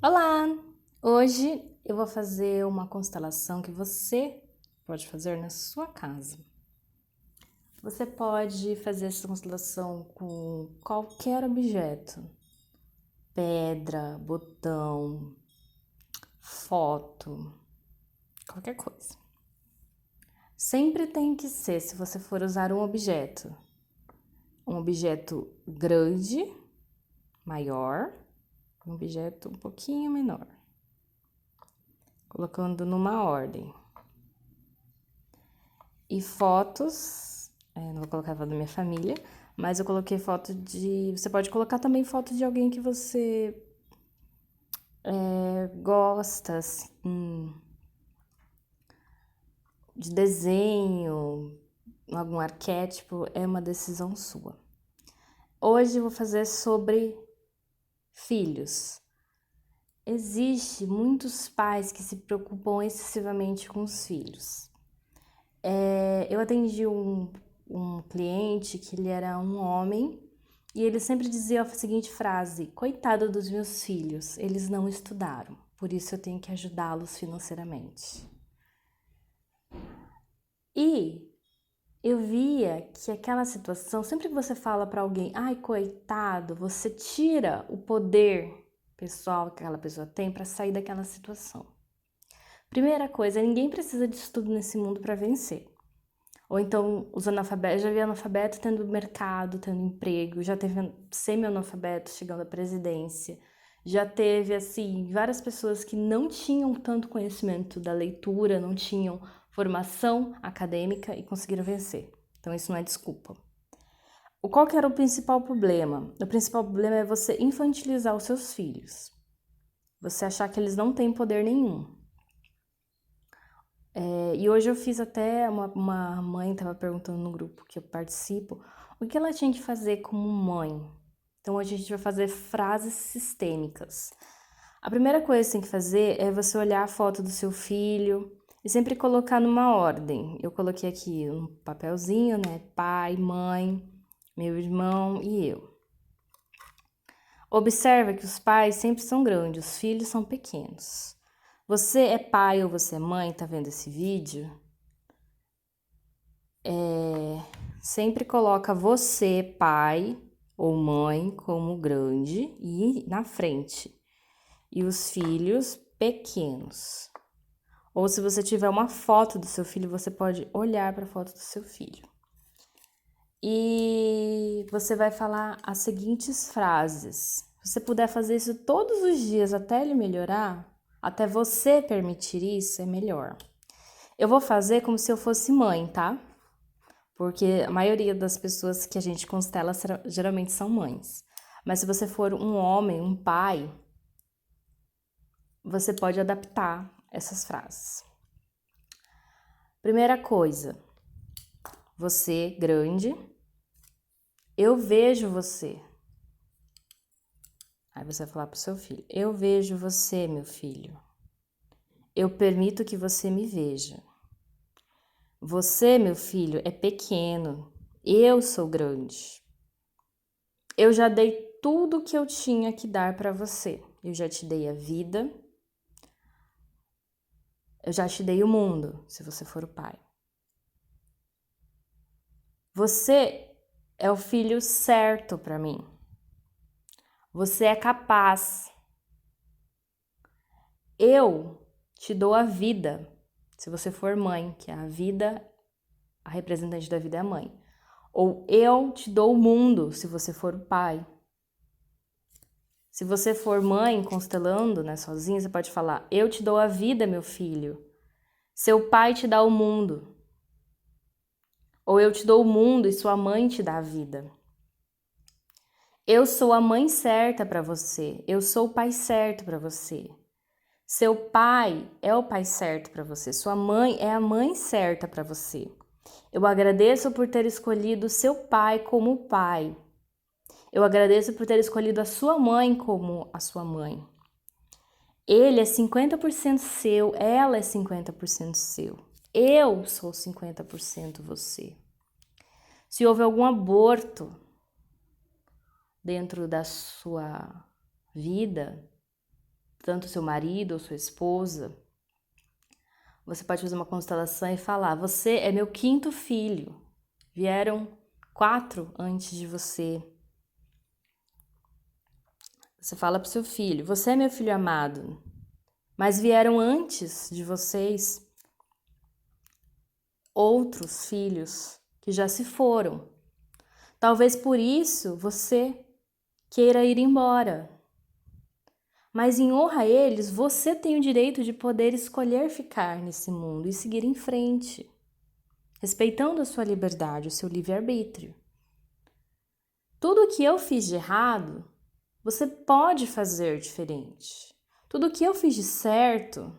Olá! Hoje eu vou fazer uma constelação que você pode fazer na sua casa. Você pode fazer essa constelação com qualquer objeto: pedra, botão, foto, qualquer coisa. Sempre tem que ser, se você for usar um objeto grande, maior, um objeto um pouquinho menor, colocando numa ordem. E fotos, não vou colocar foto da minha família, mas eu coloquei foto de... Você pode colocar também foto de alguém que você gosta, assim, de desenho, algum arquétipo, é uma decisão sua. Hoje eu vou fazer sobre filhos. Existe muitos pais que se preocupam excessivamente com os filhos. Eu atendi um cliente que ele era um homem e ele sempre dizia a seguinte frase: coitado dos meus filhos, eles não estudaram, por isso eu tenho que ajudá-los financeiramente. E eu via que aquela situação, sempre que você fala para alguém, ai, coitado, você tira o poder pessoal que aquela pessoa tem para sair daquela situação. Primeira coisa, ninguém precisa de estudo nesse mundo para vencer. Ou então, os analfabetos, já vi analfabeto tendo mercado, tendo emprego, já teve semi-analfabeto chegando à presidência, já teve, assim, várias pessoas que não tinham tanto conhecimento da leitura, não tinham formação acadêmica e conseguiram vencer. Então, isso não é desculpa. Qual que era o principal problema? O principal problema é você infantilizar os seus filhos. Você achar que eles não têm poder nenhum. E hoje eu fiz até, uma mãe estava perguntando no grupo que eu participo, o que ela tinha que fazer como mãe. Então hoje a gente vai fazer frases sistêmicas. A primeira coisa que você tem que fazer é você olhar a foto do seu filho e sempre colocar numa ordem. Eu coloquei aqui um papelzinho, né? Pai, mãe, meu irmão e eu. Observa que os pais sempre são grandes, os filhos são pequenos. Você é pai ou você é mãe, tá vendo esse vídeo? Sempre coloca você, pai ou mãe, como grande e na frente. E os filhos pequenos. Ou se você tiver uma foto do seu filho, você pode olhar para a foto do seu filho. E você vai falar as seguintes frases. Se você puder fazer isso todos os dias até ele melhorar, até você permitir isso, é melhor. Eu vou fazer como se eu fosse mãe, tá? Porque a maioria das pessoas que a gente constela geralmente são mães. Mas se você for um homem, um pai, você pode adaptar essas frases. Primeira coisa, você grande, eu vejo você. Aí você vai falar pro seu filho, eu vejo você, meu filho. Eu permito que você me veja. Você, meu filho, é pequeno, eu sou grande. Eu já dei tudo que eu tinha que dar para você. Eu já te dei a vida. Eu já te dei o mundo, se você for o pai. Você é o filho certo para mim. Você é capaz. Eu te dou a vida, se você for mãe, que a vida, a representante da vida é a mãe. Ou eu te dou o mundo, se você for o pai. Se você for mãe, constelando, né, sozinha, você pode falar, eu te dou a vida, meu filho. Seu pai te dá o mundo. Ou eu te dou o mundo e sua mãe te dá a vida. Eu sou a mãe certa para você. Eu sou o pai certo para você. Seu pai é o pai certo para você. Sua mãe é a mãe certa para você. Eu agradeço por ter escolhido seu pai como pai. Eu agradeço por ter escolhido a sua mãe como a sua mãe. Ele é 50% seu, ela é 50% seu. Eu sou 50% você. Se houve algum aborto dentro da sua vida, tanto seu marido ou sua esposa, você pode fazer uma constelação e falar: você é meu 5º filho. Vieram 4 antes de você. Você fala para o seu filho: você é meu filho amado, mas vieram antes de vocês outros filhos que já se foram. Talvez por isso você queira ir embora. Mas em honra a eles, você tem o direito de poder escolher ficar nesse mundo e seguir em frente, respeitando a sua liberdade, o seu livre-arbítrio. Tudo o que eu fiz de errado, você pode fazer diferente. Tudo o que eu fiz de certo,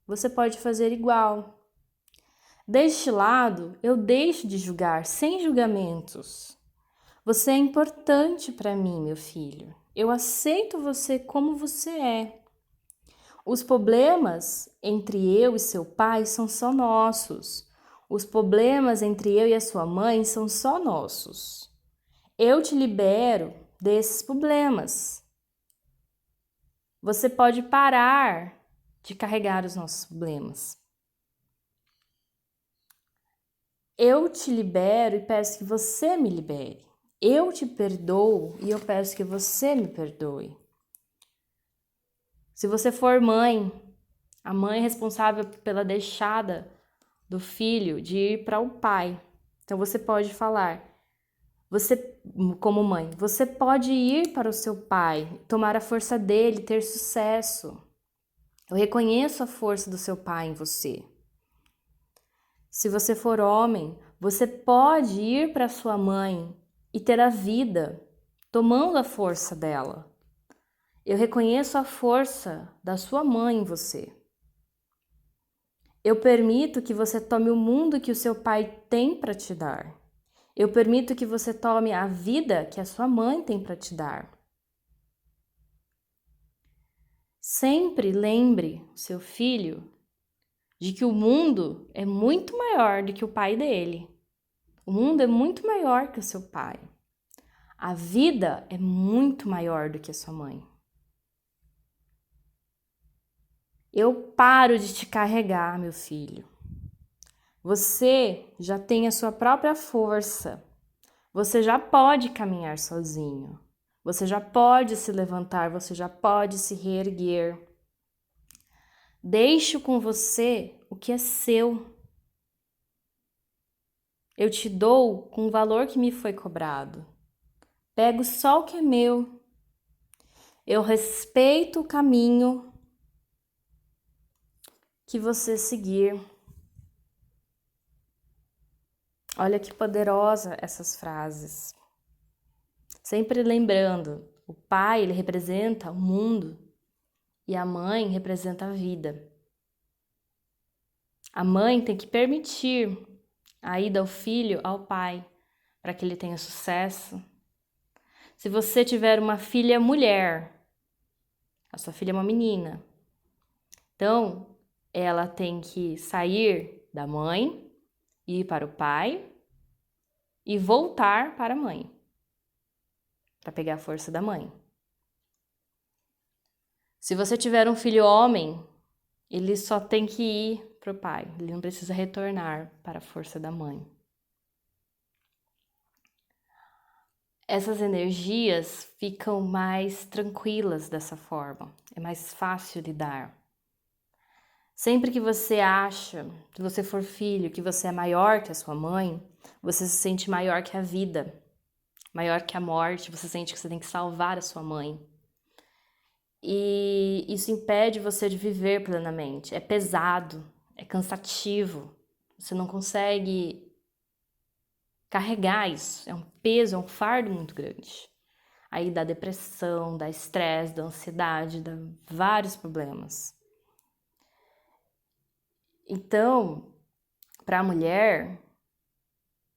você pode fazer igual. Deste lado, eu deixo de julgar sem julgamentos. Você é importante para mim, meu filho. Eu aceito você como você é. Os problemas entre eu e seu pai são só nossos. Os problemas entre eu e a sua mãe são só nossos. Eu te libero desses problemas. Você pode parar de carregar os nossos problemas. Eu te libero e peço que você me libere. Eu te perdoo e eu peço que você me perdoe. Se você for mãe, a mãe é responsável pela deixada do filho de ir para o pai. Então você pode falar, você, como mãe, você pode ir para o seu pai, tomar a força dele, ter sucesso. Eu reconheço a força do seu pai em você. Se você for homem, você pode ir para sua mãe e ter a vida, tomando a força dela. Eu reconheço a força da sua mãe em você. Eu permito que você tome o mundo que o seu pai tem para te dar. Eu permito que você tome a vida que a sua mãe tem para te dar. Sempre lembre o seu filho de que o mundo é muito maior do que o pai dele. O mundo é muito maior que o seu pai. A vida é muito maior do que a sua mãe. Eu paro de te carregar, meu filho. Você já tem a sua própria força. Você já pode caminhar sozinho. Você já pode se levantar, você já pode se reerguer. Deixo com você o que é seu. Eu te dou com o valor que me foi cobrado. Pego só o que é meu. Eu respeito o caminho que você seguir. Olha que poderosa essas frases. Sempre lembrando, o pai, ele representa o mundo e a mãe representa a vida. A mãe tem que permitir a ida ao filho ao pai, para que ele tenha sucesso. Se você tiver uma filha mulher, a sua filha é uma menina, então ela tem que sair da mãe, ir para o pai e voltar para a mãe, para pegar a força da mãe. Se você tiver um filho homem, ele só tem que ir para o pai, ele não precisa retornar para a força da mãe. Essas energias ficam mais tranquilas dessa forma, é mais fácil lidar. Sempre que você acha, se você for filho, que você é maior que a sua mãe, você se sente maior que a vida, maior que a morte, você sente que você tem que salvar a sua mãe. E isso impede você de viver plenamente, é pesado, é cansativo, você não consegue carregar isso, é um peso, é um fardo muito grande. Aí dá depressão, dá estresse, dá ansiedade, dá vários problemas. Então, para a mulher,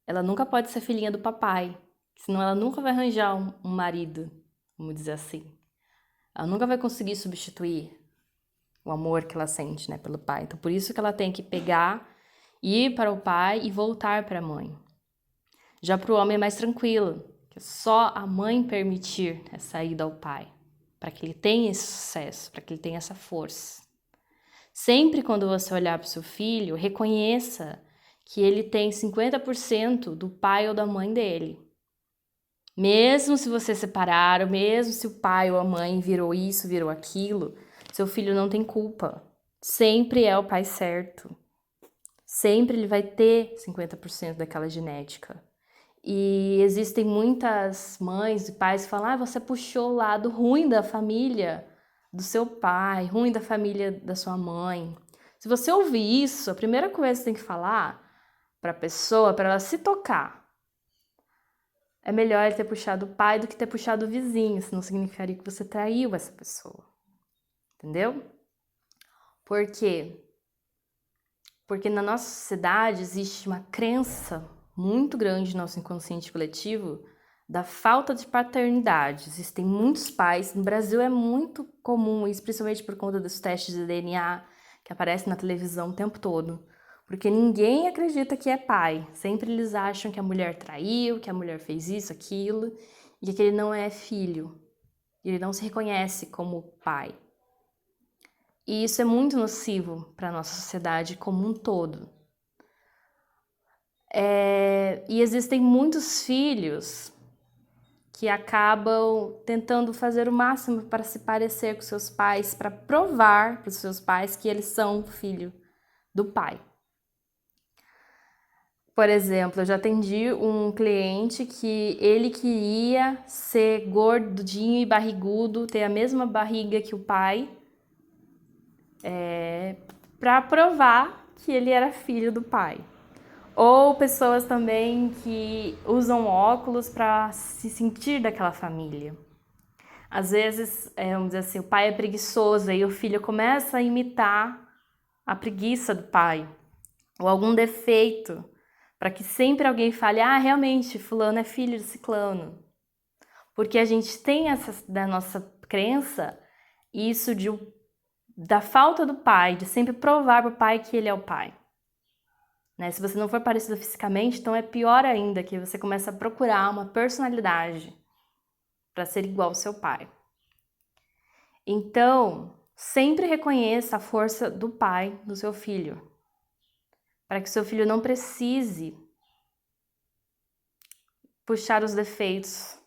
ela nunca pode ser filhinha do papai, senão ela nunca vai arranjar um marido, vamos dizer assim. Ela nunca vai conseguir substituir o amor que ela sente, né, pelo pai. Então, por isso que ela tem que pegar, ir para o pai e voltar para a mãe. Já para o homem é mais tranquilo, que é só a mãe permitir a saída ao pai. para que ele tenha esse sucesso, para que ele tenha essa força. Sempre quando você olhar para o seu filho, reconheça que ele tem 50% do pai ou da mãe dele. Mesmo se você separaram, mesmo se o pai ou a mãe virou isso, virou aquilo, seu filho não tem culpa. Sempre é o pai certo. Sempre ele vai ter 50% daquela genética. E existem muitas mães e pais que falam: você puxou o lado ruim da família do seu pai, ruim da família da sua mãe. Se você ouvir isso, a primeira coisa que você tem que falar para a pessoa, para ela se tocar, é melhor ele ter puxado o pai do que ter puxado o vizinho, senão significaria que você traiu essa pessoa. Entendeu? Por quê? Porque na nossa sociedade existe uma crença muito grande no nosso inconsciente coletivo da falta de paternidade. Existem muitos pais, no Brasil é muito comum isso, principalmente por conta dos testes de DNA que aparecem na televisão o tempo todo. Porque ninguém acredita que é pai. Sempre eles acham que a mulher traiu, que a mulher fez isso, aquilo, e que ele não é filho. Ele não se reconhece como pai. E isso é muito nocivo para a nossa sociedade como um todo. E existem muitos filhos que acabam tentando fazer o máximo para se parecer com seus pais, para provar para os seus pais que eles são filho do pai. Por exemplo, eu já atendi um cliente que ele queria ser gordinho e barrigudo, ter a mesma barriga que o pai, para provar que ele era filho do pai. Ou pessoas também que usam óculos para se sentir daquela família. Às vezes, vamos dizer assim, o pai é preguiçoso, aí o filho começa a imitar a preguiça do pai, ou algum defeito, para que sempre alguém fale: realmente, fulano é filho de ciclano. Porque a gente tem da nossa crença, isso da falta do pai, de sempre provar para o pai que ele é o pai. Né? Se você não for parecido fisicamente, então é pior ainda, que você começa a procurar uma personalidade para ser igual ao seu pai. Então, sempre reconheça a força do pai do seu filho, para que seu filho não precise puxar os defeitos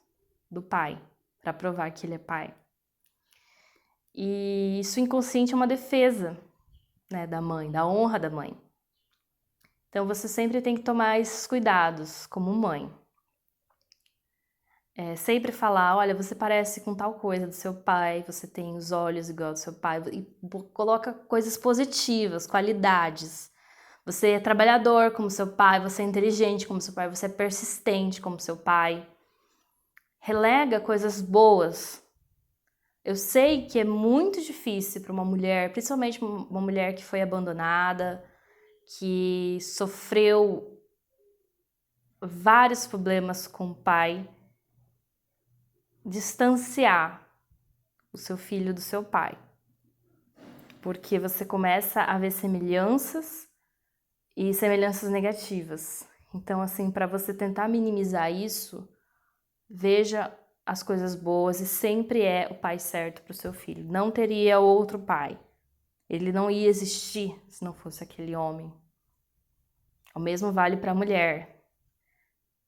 do pai para provar que ele é pai. E isso inconsciente é uma defesa, né, da mãe, da honra da mãe. Então você sempre tem que tomar esses cuidados como mãe. Sempre falar: olha, você parece com tal coisa do seu pai, você tem os olhos igual do seu pai, e coloca coisas positivas, qualidades. Você é trabalhador como seu pai, você é inteligente como seu pai, você é persistente como seu pai. Relega coisas boas. Eu sei que é muito difícil para uma mulher, principalmente uma mulher que foi abandonada, que sofreu vários problemas com o pai, distanciar o seu filho do seu pai. Porque você começa a ver semelhanças e semelhanças negativas. Então, assim, para você tentar minimizar isso, veja as coisas boas e sempre é o pai certo para o seu filho. Não teria outro pai. Ele não ia existir se não fosse aquele homem. O mesmo vale para a mulher.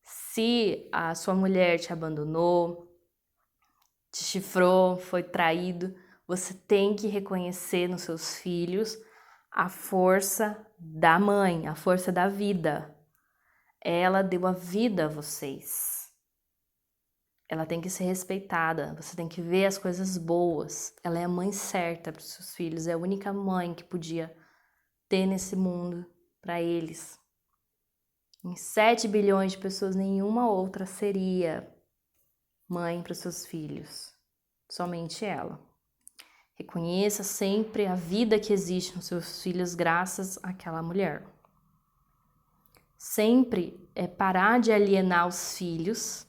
Se a sua mulher te abandonou, te chifrou, foi traído, você tem que reconhecer nos seus filhos a força da mãe, a força da vida. Ela deu a vida a vocês. Ela tem que ser respeitada, você tem que ver as coisas boas. Ela é a mãe certa para os seus filhos, é a única mãe que podia ter nesse mundo para eles. Em 7 bilhões de pessoas, nenhuma outra seria mãe para os seus filhos. Somente ela. Reconheça sempre a vida que existe nos seus filhos graças àquela mulher. Sempre é parar de alienar os filhos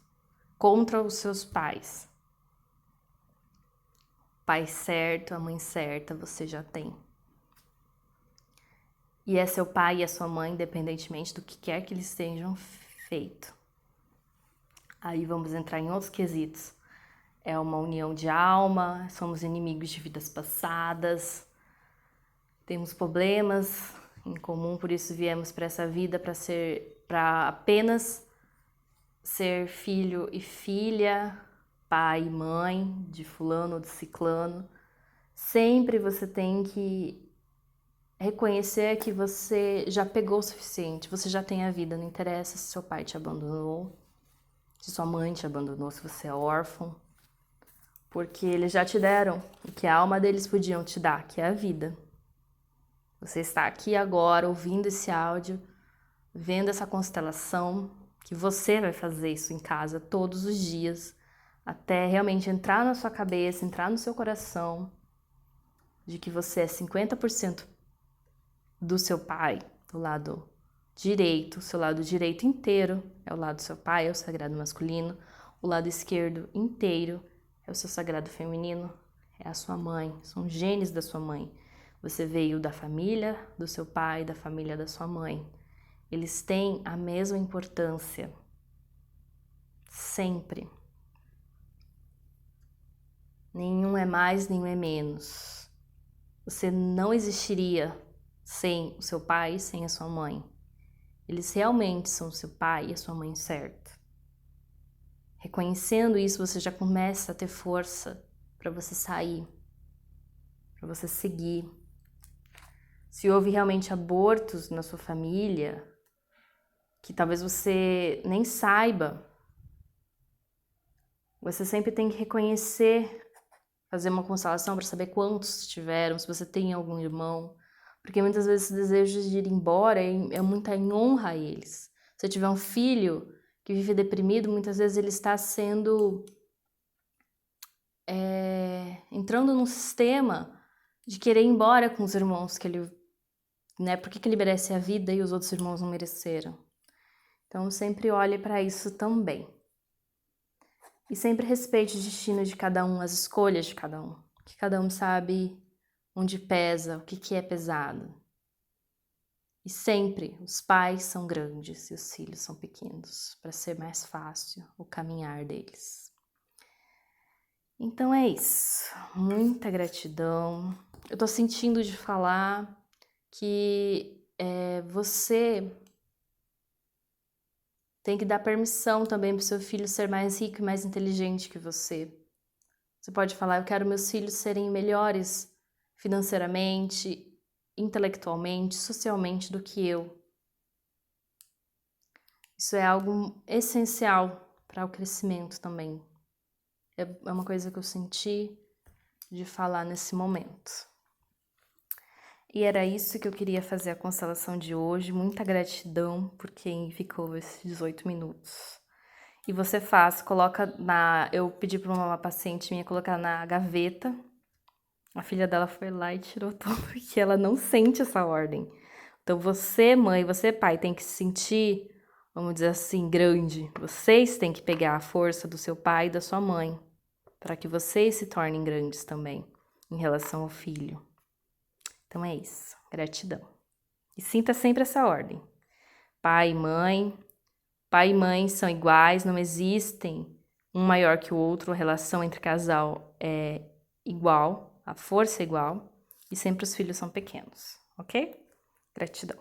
contra os seus pais. O pai certo, a mãe certa, você já tem. E é seu pai e a sua mãe, independentemente do que quer que eles tenham feito. Aí vamos entrar em outros quesitos. é uma união de alma, somos inimigos de vidas passadas, temos problemas em comum, por isso viemos para essa vida para apenas ser filho e filha, pai e mãe de fulano ou de ciclano. Sempre você tem que reconhecer que você já pegou o suficiente, você já tem a vida, não interessa se seu pai te abandonou, se sua mãe te abandonou, se você é órfão, porque eles já te deram o que a alma deles podiam te dar, que é a vida. Você está aqui agora ouvindo esse áudio, vendo essa constelação, que você vai fazer isso em casa todos os dias, até realmente entrar na sua cabeça, entrar no seu coração, de que você é 50% do seu pai, do lado direito, o seu lado direito inteiro é o lado do seu pai, é o sagrado masculino, o lado esquerdo inteiro é o seu sagrado feminino, é a sua mãe, são genes da sua mãe. Você veio da família do seu pai, da família da sua mãe. Eles têm a mesma importância, sempre. Nenhum é mais, nenhum é menos. Você não existiria sem o seu pai e sem a sua mãe. Eles realmente são o seu pai e a sua mãe certa. Reconhecendo isso, você já começa a ter força para você sair, para você seguir. Se houve realmente abortos na sua família, que talvez você nem saiba, você sempre tem que reconhecer, fazer uma constelação para saber quantos tiveram, se você tem algum irmão, porque muitas vezes esse desejo de ir embora é muita em honra a eles. Se tiver um filho que vive deprimido, muitas vezes ele está sendo entrando num sistema de querer ir embora com os irmãos que ele, né? Por que ele merece a vida e os outros irmãos não mereceram? Então sempre olhe para isso também. E sempre respeite o destino de cada um, as escolhas de cada um. Que cada um sabe onde pesa, o que é pesado. E sempre os pais são grandes e os filhos são pequenos, para ser mais fácil o caminhar deles. Então é isso. Muita gratidão. Eu tô sentindo de falar que você tem que dar permissão também para o seu filho ser mais rico e mais inteligente que você. Você pode falar, eu quero meus filhos serem melhores financeiramente, intelectualmente, socialmente do que eu. Isso é algo essencial para o crescimento também. É uma coisa que eu senti de falar nesse momento. E era isso que eu queria fazer a constelação de hoje. Muita gratidão por quem ficou esses 18 minutos. E você faz, coloca eu pedi para uma paciente minha colocar na gaveta. A filha dela foi lá e tirou tudo, porque ela não sente essa ordem. Então você, mãe, você, pai, tem que se sentir, vamos dizer assim, grande. Vocês têm que pegar a força do seu pai e da sua mãe, para que vocês se tornem grandes também, em relação ao filho. Então é isso, gratidão. E sinta sempre essa ordem. Pai e mãe são iguais, não existem um maior que o outro, a relação entre casal é igual, a força é igual, e sempre os filhos são pequenos, ok? Gratidão.